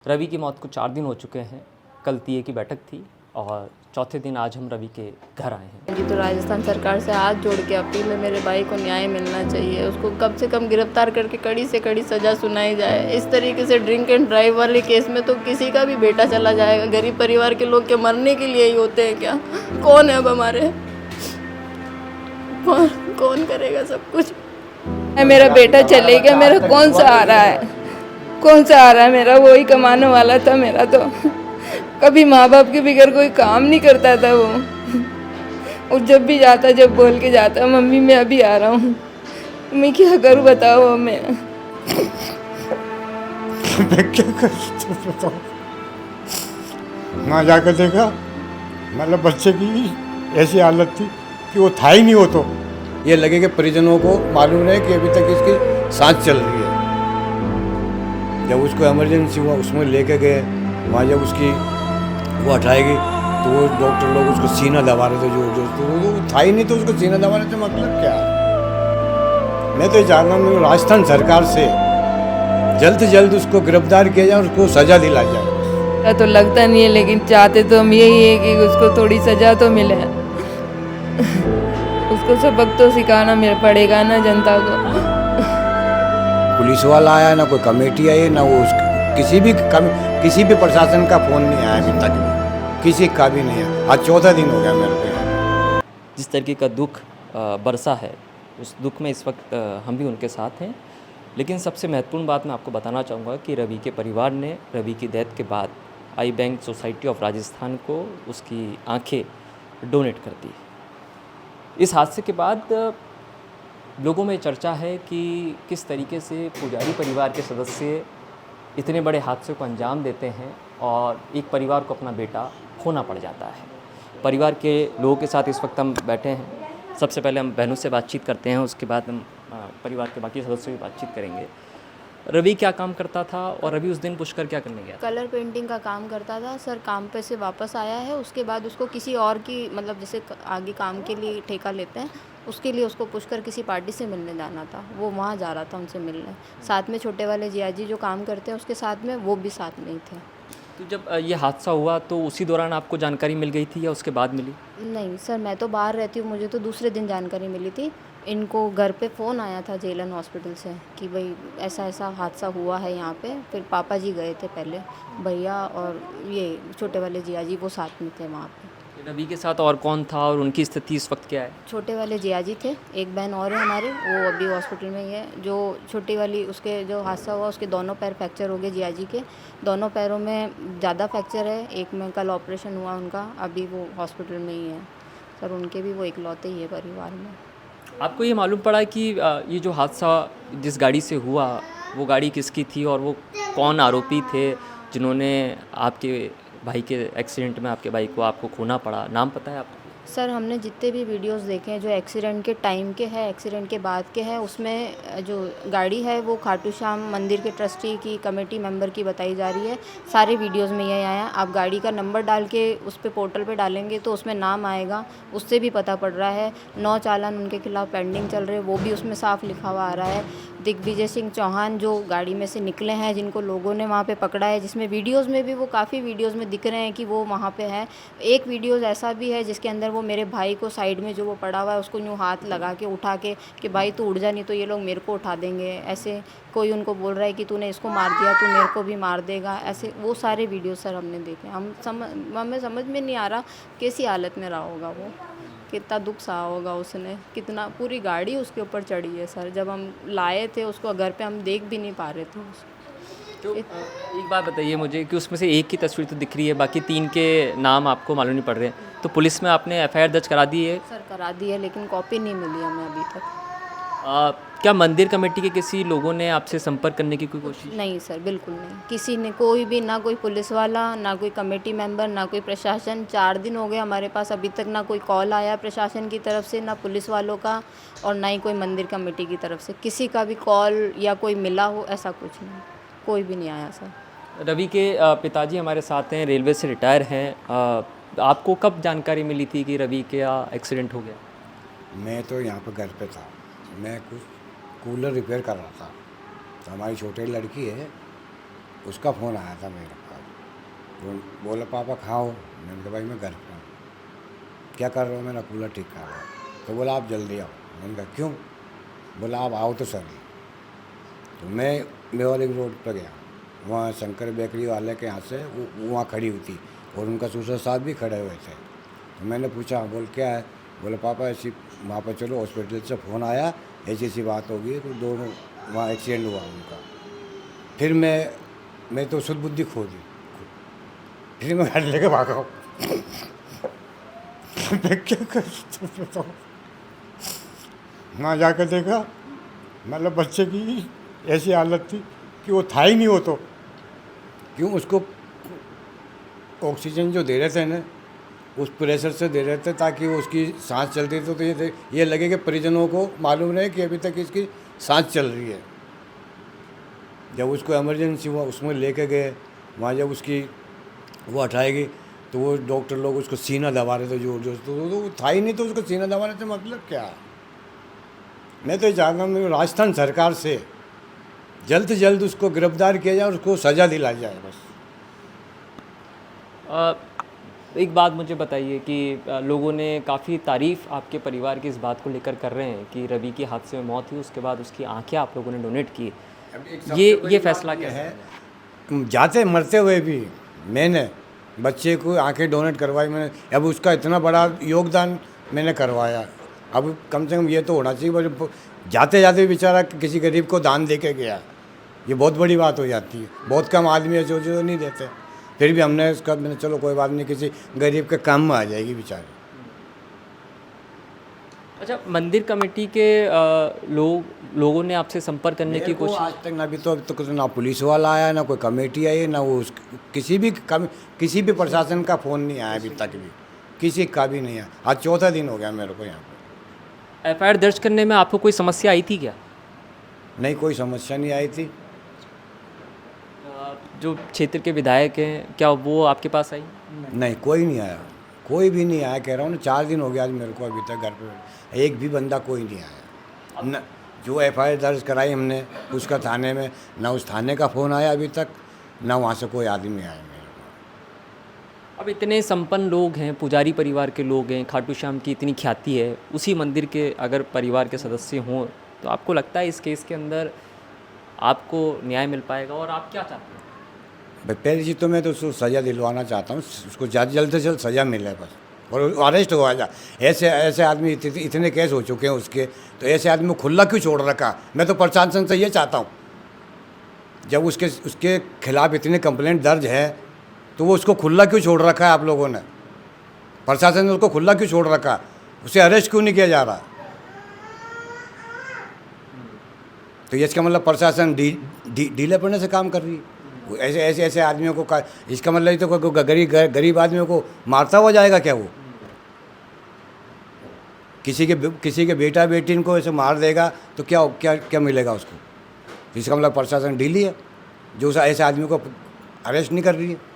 रवि की मौत को 4 दिन हो चुके हैं। कल तीये की बैठक थी और चौथे दिन आज हम रवि के घर आए हैं। जी तो राजस्थान सरकार से हाथ जोड़ के अपील है, मेरे भाई को न्याय मिलना चाहिए। उसको कम से कम गिरफ्तार करके कड़ी से कड़ी सज़ा सुनाई जाए। इस तरीके से ड्रिंक एंड ड्राइव वाले केस में तो किसी का भी बेटा चला जाएगा। गरीब परिवार के लोग के मरने के लिए ही होते हैं क्या? कौन है अब हमारे? कौन करेगा सब कुछ? मेरा बेटा चले गया, मेरा कौन सा आ रहा है? कौन सा आ रहा है मेरा? वही कमाने वाला था मेरा। तो कभी माँ बाप के बगैर कोई काम नहीं करता था वो। और जब भी जाता, जब बोल के जाता, मम्मी मैं अभी आ रहा हूँ, मैं क्या करूँ बताओ। मैं क्या कर सकता हूँ बताओ। वहाँ जाकर देखा, मतलब बच्चे की ऐसी हालत थी कि वो था ही नहीं। वो तो ये लगे कि परिजनों को मालूम रहे कि अभी तक इसकी सांस चल रही है। जब उसको इमरजेंसी हुआ, उसमें लेके गए, वहाँ जब उसकी वो हटाएगी तो वो डॉक्टर लोग उसको सीना दबा रहे थे, जो तो वो था ही नहीं, तो उसको सीना दबा रहे थे। मतलब क्या? मैं तो ये चाह रहा हूँ राजस्थान सरकार से जल्द से जल्द उसको गिरफ्तार किया जाए और उसको सज़ा दिलाई जाए। तो लगता नहीं है, लेकिन चाहते तो हम यही है कि उसको थोड़ी सजा तो मिले। उसको सबक तो सिखाना पड़ेगा ना जनता को। पुलिस वाला आया ना, कोई कमेटी आई ना, वो किसी भी प्रशासन का फ़ोन नहीं आया अभी तक भी, किसी का भी नहीं है। आज 14 दिन हो गया मेरे पे। जिस तरीके का दुख बरसा है, उस दुख में इस वक्त हम भी उनके साथ हैं। लेकिन सबसे महत्वपूर्ण बात मैं आपको बताना चाहूँगा कि रवि के परिवार ने रवि की डेथ के बाद आई बैंक सोसाइटी ऑफ राजस्थान को उसकी आंखें डोनेट कर दी। इस हादसे के बाद लोगों में चर्चा है कि किस तरीके से पुजारी परिवार के सदस्य इतने बड़े हादसे को अंजाम देते हैं और एक परिवार को अपना बेटा खोना पड़ जाता है। परिवार के लोगों के साथ इस वक्त हम बैठे हैं। सबसे पहले हम बहनों से बातचीत करते हैं, उसके बाद हम परिवार के बाकी सदस्यों से बातचीत करेंगे। रवि क्या काम करता था और रवि उस दिन पुष्कर क्या करने गया? कलर पेंटिंग का काम करता था सर। काम पे से वापस आया है, उसके बाद उसको किसी और की मतलब जैसे आगे काम के लिए ठेका लेते हैं, उसके लिए उसको पुष्कर किसी पार्टी से मिलने जाना था। वो वहाँ जा रहा था उनसे मिलने। साथ में छोटे वाले जियाजी जो काम करते हैं उसके साथ में, वो भी साथ में ही थे। तो जब ये हादसा हुआ तो उसी दौरान आपको जानकारी मिल गई थी या उसके बाद मिली? नहीं सर, मैं तो बाहर रहती हूँ, मुझे तो दूसरे दिन जानकारी मिली थी। इनको घर पे फ़ोन आया था जेलन हॉस्पिटल से कि भाई ऐसा ऐसा हादसा हुआ है यहाँ पे। फिर पापा जी गए थे पहले, भैया और ये छोटे वाले जिया जी वो साथ में थे वहाँ पे। रवि के साथ और कौन था और उनकी स्थिति इस वक्त क्या है? छोटे वाले जिया जी थे, एक बहन और है हमारे, वो अभी हॉस्पिटल में ही है। जो छोटी वाली, उसके जो हादसा हुआ उसके दोनों पैर फ्रैक्चर हो गए जिया जी के। दोनों पैरों में ज़्यादा फ्रैक्चर है, एक में कल ऑपरेशन हुआ उनका, अभी वो हॉस्पिटल में ही है सर। उनके भी वो इकलौते ही है परिवार में। आपको ये मालूम पड़ा कि ये जो हादसा जिस गाड़ी से हुआ वो गाड़ी किसकी थी और वो कौन आरोपी थे जिन्होंने आपके भाई के एक्सीडेंट में आपके भाई को आपको खोना पड़ा? नाम पता है आपको? सर हमने जितने भी वीडियोस देखे हैं जो एक्सीडेंट के टाइम के हैं, एक्सीडेंट के बाद के हैं, उसमें जो गाड़ी है वो खाटू श्याम मंदिर के ट्रस्टी की कमेटी मेंबर की बताई जा रही है। सारे वीडियोस में यही आया। आप गाड़ी का नंबर डाल के उस पर पोर्टल पे डालेंगे तो उसमें नाम आएगा, उससे भी पता पड़ रहा है। 9 चालान उनके खिलाफ पेंडिंग चल रहे हैं, वो भी उसमें साफ लिखा हुआ आ रहा है। दिग्विजय सिंह चौहान जो गाड़ी में से निकले हैं, जिनको लोगों ने वहाँ पे पकड़ा है, जिसमें वीडियोस में भी वो काफ़ी वीडियोस में दिख रहे हैं कि वो वहाँ पे है। एक वीडियोस ऐसा भी है जिसके अंदर वो मेरे भाई को साइड में जो वो पड़ा हुआ है उसको यूँ हाथ लगा के उठा के कि भाई तू उड़ जा, नहीं तो ये लोग मेरे को उठा देंगे। ऐसे कोई उनको बोल रहा है कि तूने इसको मार दिया तो मेरे को भी मार देगा। ऐसे वो सारे वीडियो सर हमने देखे। हमें समझ में नहीं आ रहा कैसी हालत में रहा होगा वो, कितना दुख सहा होगा उसने, कितना पूरी गाड़ी उसके ऊपर चढ़ी है सर। जब हम लाए थे उसको घर पे, हम देख भी नहीं पा रहे थे उसको। तो एक बात बताइए मुझे कि उसमें से एक की तस्वीर तो दिख रही है, बाकी 3 के नाम आपको मालूम नहीं पड़ रहे हैं। तो पुलिस में आपने एफआईआर दर्ज करा दी है? सर करा दी है, लेकिन कॉपी नहीं मिली हमें अभी तक। क्या मंदिर कमेटी के किसी लोगों ने आपसे संपर्क करने की कोई कोशिश? नहीं सर, बिल्कुल नहीं। किसी ने, कोई भी, ना कोई पुलिस वाला, ना कोई कमेटी मेंबर, ना कोई प्रशासन। 4 दिन हो गए हमारे पास, अभी तक ना कोई कॉल आया प्रशासन की तरफ से, ना पुलिस वालों का, और ना ही कोई मंदिर कमेटी की तरफ से किसी का भी कॉल या कोई मिला हो, ऐसा कुछ नहीं, कोई भी नहीं आया सर। रवि के पिताजी हमारे साथ हैं, रेलवे से रिटायर हैं। आपको कब जानकारी मिली थी कि रवि का एक्सीडेंट हो गया? मैं तो यहाँ पर घर पे था, मैं कुछ कूलर रिपेयर कर रहा था। तो हमारी छोटी लड़की है, उसका फ़ोन आया था मेरे पास। वो बोला पापा कहाँ हो? मैंने कहा भाई मैं घर पर हूँ। क्या कर रहे हो? मेरा कूलर ठीक कर रहा हूँ। तो बोला आप जल्दी आओ। मैंने कहा क्यों? बोला आप आओ तो सर। तो मैं मेवालिक रोड पर गया, वहाँ शंकर बेकरी वाले के यहाँ से वो वहाँ खड़ी हुई थी और उनका ससुर साहब भी खड़े हुए थे। तो मैंने पूछा बोल क्या है? बोले पापा ऐसी वहाँ पर चलो, हॉस्पिटल से फ़ोन आया, ऐसी ऐसी बात होगी, तो दोनों वहाँ एक्सीडेंट हुआ उनका। फिर मैं तो शुद्ध बुद्धि खो दी। फिर मैं गाड़ी लेके भागा हूँ। मैं क्या कर सकता हूँ? वहाँ जाकर देखा, मतलब बच्चे की ऐसी हालत थी कि वो था ही नहीं। वो तो क्यों उसको ऑक्सीजन जो दे रहे थे ना, उस प्रेशर से दे रहे थे ताकि वो उसकी सांस चलती थी, तो ये लगे कि परिजनों को मालूम रहे कि अभी तक इसकी सांस चल रही है। जब उसको इमरजेंसी हुआ, उसमें लेके गए, वहाँ जब उसकी वो हटाएगी तो वो डॉक्टर लोग उसको सीना दबा रहे थे जोर जोर से। तो वो था ही नहीं, तो उसको सीना दबा रहे थे, मतलब क्या? मैं तो ये चाहता हूँ राजस्थान सरकार से जल्द से जल्द उसको गिरफ्तार किया जाए और उसको सज़ा दिलाई जाए बस। एक बात मुझे बताइए कि लोगों ने काफ़ी तारीफ़ आपके परिवार की इस बात को लेकर कर रहे हैं कि रवि की हादसे में मौत हुई, उसके बाद उसकी आंखें आप लोगों ने डोनेट की। ये फैसला क्या है? जाते मरते हुए भी मैंने बच्चे को आंखें डोनेट करवाई मैंने। अब उसका इतना बड़ा योगदान मैंने करवाया, अब कम से कम ये तो होना चाहिए। जाते जाते बेचारा किसी गरीब को दान दे के गया, ये बहुत बड़ी बात हो जाती है। बहुत कम आदमी है जो नहीं देते। फिर भी हमने उसका, मैंने चलो कोई बात नहीं, किसी गरीब के काम में आ जाएगी बेचारी। अच्छा, मंदिर कमेटी के लोगों ने आपसे संपर्क करने की कोशिश? आज तक ना अभी तो कुछ ना पुलिस वाला आया, ना कोई कमेटी आई, ना वो किसी भी प्रशासन का फ़ोन नहीं आया अभी तक भी, किसी का भी नहीं आया। आज चौथा दिन हो गया मेरे को यहाँ पर। एफआईआर दर्ज करने में आपको कोई समस्या आई थी क्या? नहीं, कोई समस्या नहीं आई थी। जो क्षेत्र के विधायक हैं, क्या वो आपके पास आई? नहीं, कोई नहीं आया, कोई भी नहीं आया। कह रहा हूँ ना, 4 दिन हो गया आज मेरे को, अभी तक घर पर एक भी बंदा कोई नहीं आया। न जो एफआईआर दर्ज कराई हमने उसका थाने में, ना उस थाने का फ़ोन आया अभी तक, ना वहाँ से कोई आदमी आया मेरे को। अब इतने संपन्न लोग हैं, पुजारी परिवार के लोग हैं, खाटू श्याम की इतनी ख्याति है, उसी मंदिर के अगर परिवार के सदस्य हों तो आपको लगता है इस केस के अंदर आपको न्याय मिल पाएगा? और आप क्या चाहते हैं? भाई पहली चीज़ तो मैं तो उसको सज़ा दिलवाना चाहता हूँ, उसको जल्द से जल्द सज़ा मिले बस, और अरेस्ट हुआ जा। ऐसे आदमी इतने केस हो चुके हैं उसके, तो ऐसे आदमी को खुला क्यों छोड़ रखा? मैं तो प्रशासन से ये चाहता हूँ, जब उसके खिलाफ़ इतनी कंप्लेंट दर्ज है तो वो उसको खुला क्यों छोड़ रखा है आप लोगों ने? प्रशासन ने उसको खुला क्यों छोड़ रखा? उसे अरेस्ट क्यों नहीं किया जा रहा? तो ये इसका मतलब प्रशासन ढीले पड़ने से काम कर रही है। ऐसे आदमियों को इसका मतलब तो कोई गरीब आदमियों को मारता हुआ जाएगा क्या? वो किसी के बेटा बेटी इनको ऐसे मार देगा तो क्या मिलेगा उसको? इसका मतलब प्रशासन ढीली है जो ऐसे आदमियों को अरेस्ट नहीं कर रही है।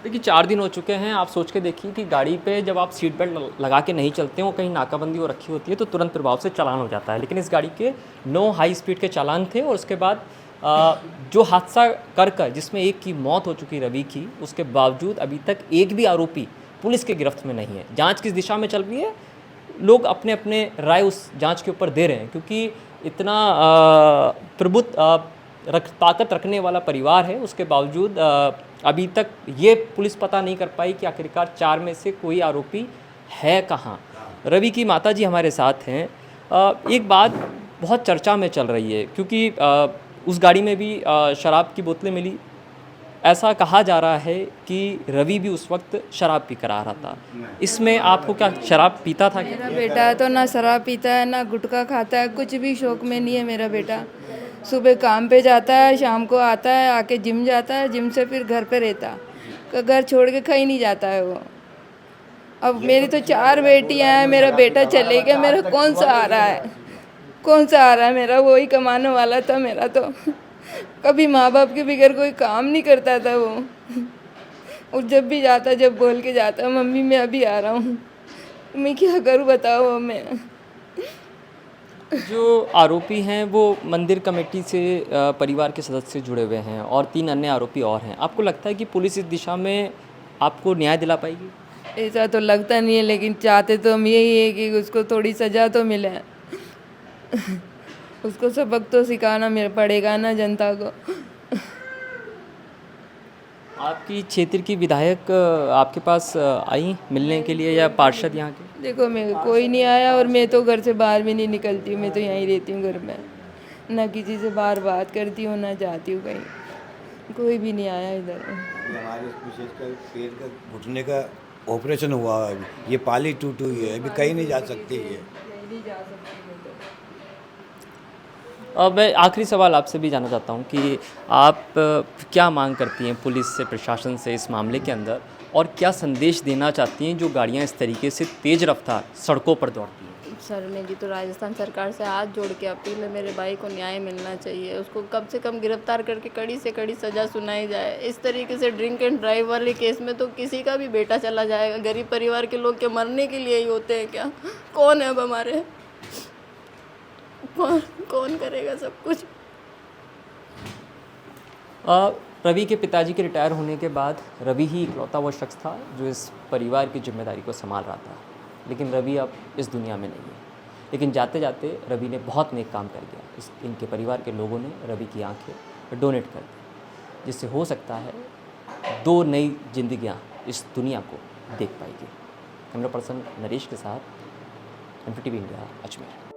देखिए, 4 दिन हो चुके हैं। आप सोच के देखिए कि गाड़ी पे जब आप सीट बेल्ट लगा के नहीं चलते हो, कहीं नाकाबंदी वो रखी होती है तो तुरंत प्रभाव से चालान हो जाता है, लेकिन इस गाड़ी के 9 हाई स्पीड के चालान थे। और उसके बाद जो हादसा कर जिसमें एक की मौत हो चुकी रवि की, उसके बावजूद अभी तक एक भी आरोपी पुलिस के गिरफ्त में नहीं है। जांच किस दिशा में चल रही है, लोग अपने अपने राय उस जांच के ऊपर दे रहे हैं, क्योंकि इतना प्रबुद्ध ताकत रखने वाला परिवार है, उसके बावजूद अभी तक ये पुलिस पता नहीं कर पाई कि आखिरकार 4 में से कोई आरोपी है कहाँ। रवि की माताजी हमारे साथ हैं। एक बात बहुत चर्चा में चल रही है, क्योंकि उस गाड़ी में भी शराब की बोतलें मिली। ऐसा कहा जा रहा है कि रवि भी उस वक्त शराब पी कर आ रहा था। इसमें आपको क्या, शराब पीता था क्या? मेरा बेटा तो ना शराब पीता है, ना गुटखा खाता है, कुछ भी शौक में नहीं है मेरा बेटा। सुबह काम पे जाता है, शाम को आता है, आके जिम जाता है, जिम से फिर घर पे रहता, घर छोड़ के कहीं नहीं जाता है वो। अब मेरी तो 4 बेटियां हैं, मेरा बेटा चले गया, मेरा कौन सा आ रहा है मेरा? वही कमाने वाला था मेरा तो। कभी माँ बाप के बगैर कोई काम नहीं करता था वो। और जब भी जाता, जब बोल के जाता, मम्मी मैं अभी आ रहा हूँ, मैं क्या करूँ बताओ? मैं जो आरोपी हैं वो मंदिर कमेटी से परिवार के सदस्य जुड़े हुए हैं और 3 अन्य आरोपी और हैं। आपको लगता है कि पुलिस इस दिशा में आपको न्याय दिला पाएगी? ऐसा तो लगता नहीं है, लेकिन चाहते तो हम यही है कि उसको थोड़ी सज़ा तो मिले। उसको सबक तो सिखाना पड़ेगा ना जनता को। आपकी क्षेत्र की विधायक आपके पास आई मिलने के लिए या पार्षद यहाँ के? देखो, मैं कोई नहीं आया और मैं तो घर से बाहर भी नहीं निकलती हूँ। मैं तो यहीं रहती हूँ घर में, ना किसी से बाहर बात करती हूँ ना जाती हूँ कहीं। कोई भी नहीं आया इधर। हमारे विशेषकर पेट का घुटने का ऑपरेशन हुआ है अभी, ये पाली टूटी हुई है, अभी कहीं नहीं जा सकती है। अब मैं आखिरी सवाल आपसे भी जानना चाहता हूँ कि आप क्या मांग करती हैं पुलिस से, प्रशासन से इस मामले के अंदर, और क्या संदेश देना चाहती हैं जो गाड़ियाँ इस तरीके से तेज़ रफ्तार सड़कों पर दौड़ती हैं? सर, मेरी तो राजस्थान सरकार से हाथ जोड़ के अपील है, मेरे भाई को न्याय मिलना चाहिए। उसको कम से कम गिरफ्तार करके कड़ी से कड़ी सज़ा सुनाई जाए। इस तरीके से ड्रिंक एंड ड्राइव वाले केस में तो किसी का भी बेटा चला जाएगा। गरीब परिवार के लोग क्या मरने के लिए ही होते हैं क्या? कौन है अब हमारे? कौन करेगा सब कुछ? रवि के पिताजी के रिटायर होने के बाद रवि ही इकलौता वो शख्स था जो इस परिवार की जिम्मेदारी को संभाल रहा था। लेकिन रवि अब इस दुनिया में नहीं है। लेकिन जाते जाते रवि ने बहुत नेक काम कर दिया। इनके परिवार के लोगों ने रवि की आंखें डोनेट कर दी, जिससे हो सकता है 2 नई जिंदगियां इस दुनिया को देख पाएगी। कैमरा पर्सन नरेश के साथ MPTV इंडिया, अजमेर।